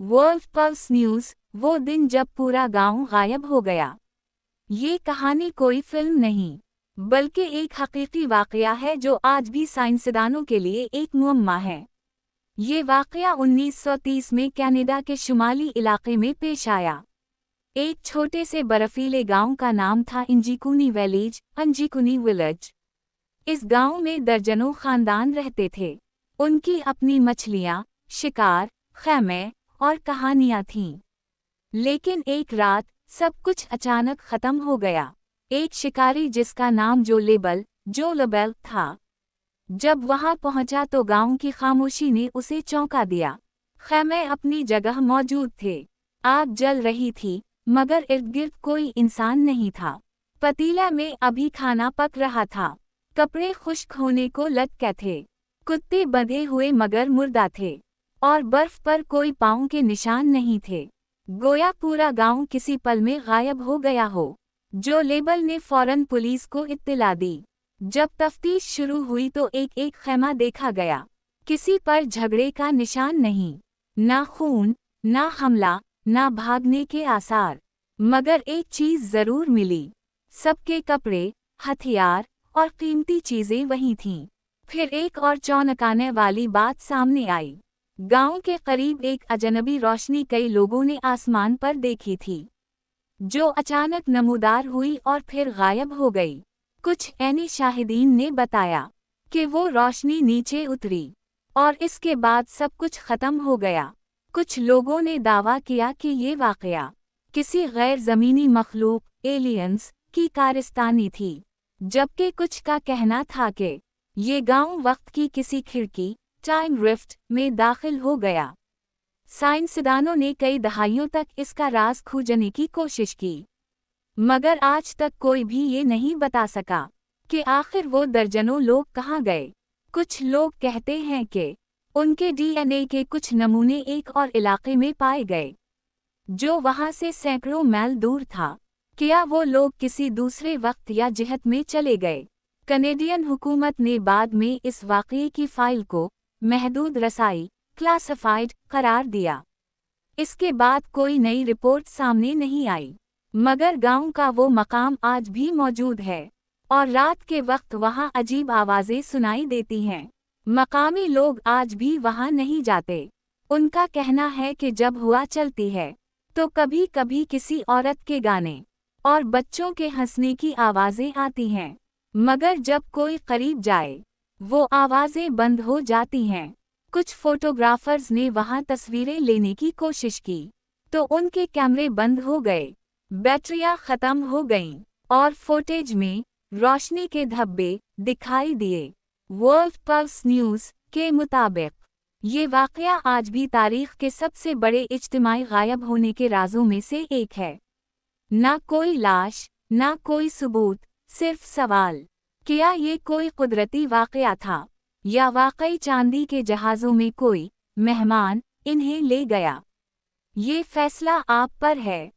World pulse news, वो दिन जब पूरा गांव गायब हो गया। ये कहानी कोई फिल्म नहीं, बल्कि एक हकीकी वाकया है जो आज भी साइंसदानों के लिए एक मुअम्मा है। ये वाकया 1930 में कनाडा के शुमाली इलाके में पेश आया। एक छोटे से बर्फीले गांव का नाम था इंजीकुनी विलेज। इस गांव में दर्जनों खानदान रहते थे। उनकी अपनी मछलियां, शिकार, खैमे और कहानियां थीं। लेकिन एक रात सब कुछ अचानक खत्म हो गया। एक शिकारी जिसका नाम जो लेबल था, जब वहां पहुंचा तो गांव की खामोशी ने उसे चौंका दिया। खैमे अपनी जगह मौजूद थे, आग जल रही थी, मगर इर्द-गिर्द कोई इंसान नहीं था। पतीला में अभी खाना पक रहा था, कपड़े खुश्क होने को लटके थे, कुत्ते बंधे हुए मगर मुर्दा थे, और बर्फ पर कोई पाँव के निशान नहीं थे। गोया पूरा गांव किसी पल में गायब हो गया हो। जो लेबल ने फौरन पुलिस को इत्तला दी। जब तफ्तीश शुरू हुई तो एक खैमा देखा गया। किसी पर झगड़े का निशान नहीं, ना खून, ना हमला, ना भागने के आसार। मगर एक चीज जरूर मिली, सबके कपड़े, हथियार और कीमती चीजें वहीं थीं। फिर एक और चौंकाने वाली बात सामने आई। गांव के करीब एक अजनबी रोशनी कई लोगों ने आसमान पर देखी थी, जो अचानक नमूदार हुई और फिर गायब हो गई। कुछ ऐनी शाहिदीन ने बताया कि वो रोशनी नीचे उतरी और इसके बाद सब कुछ खत्म हो गया। कुछ लोगों ने दावा किया कि ये वाकया किसी गैर ज़मीनी मखलूक एलियंस की कारस्तानी थी, जबकि कुछ का कहना था कि ये गांव वक्त की किसी खिड़की टाइम रिफ्ट में दाखिल हो गया। साइंसदानों ने कई दहाइयों तक इसका राज खोजने की कोशिश की, मगर आज तक कोई भी ये नहीं बता सका कि आखिर वो दर्जनों लोग कहाँ गए। कुछ लोग कहते हैं कि उनके डीएनए के कुछ नमूने एक और इलाके में पाए गए, जो वहां से सैकड़ों मील दूर था। क्या वो लोग किसी दूसरे वक्त या जिहत में चले गए? कनेडियन हुकूमत ने बाद में इस वाक़ये की फाइल को महदूद रसाई क्लासिफाइड करार दिया। इसके बाद कोई नई रिपोर्ट सामने नहीं आई, मगर गांव का वो मकाम आज भी मौजूद है और रात के वक्त वहां अजीब आवाजें सुनाई देती हैं। मकामी लोग आज भी वहां नहीं जाते। उनका कहना है कि जब हुआ चलती है तो कभी कभी किसी औरत के गाने और बच्चों के हंसने की आवाजें आती हैं, मगर जब कोई करीब जाए वो आवाजें बंद हो जाती हैं। कुछ फोटोग्राफर्स ने वहां तस्वीरें लेने की कोशिश की तो उनके कैमरे बंद हो गए, बैटरियां खत्म हो गईं और फुटेज में रोशनी के धब्बे दिखाई दिए। वर्ल्ड पल्स न्यूज के मुताबिक ये वाकया आज भी तारीख के सबसे बड़े इज्तिमाई गायब होने के राजों में से एक है। ना कोई लाश, ना कोई सबूत, सिर्फ सवाल, क्या ये कोई कुदरती वाकया था या वाकई चांदी के जहाज़ों में कोई मेहमान इन्हें ले गया? ये फैसला आप पर है।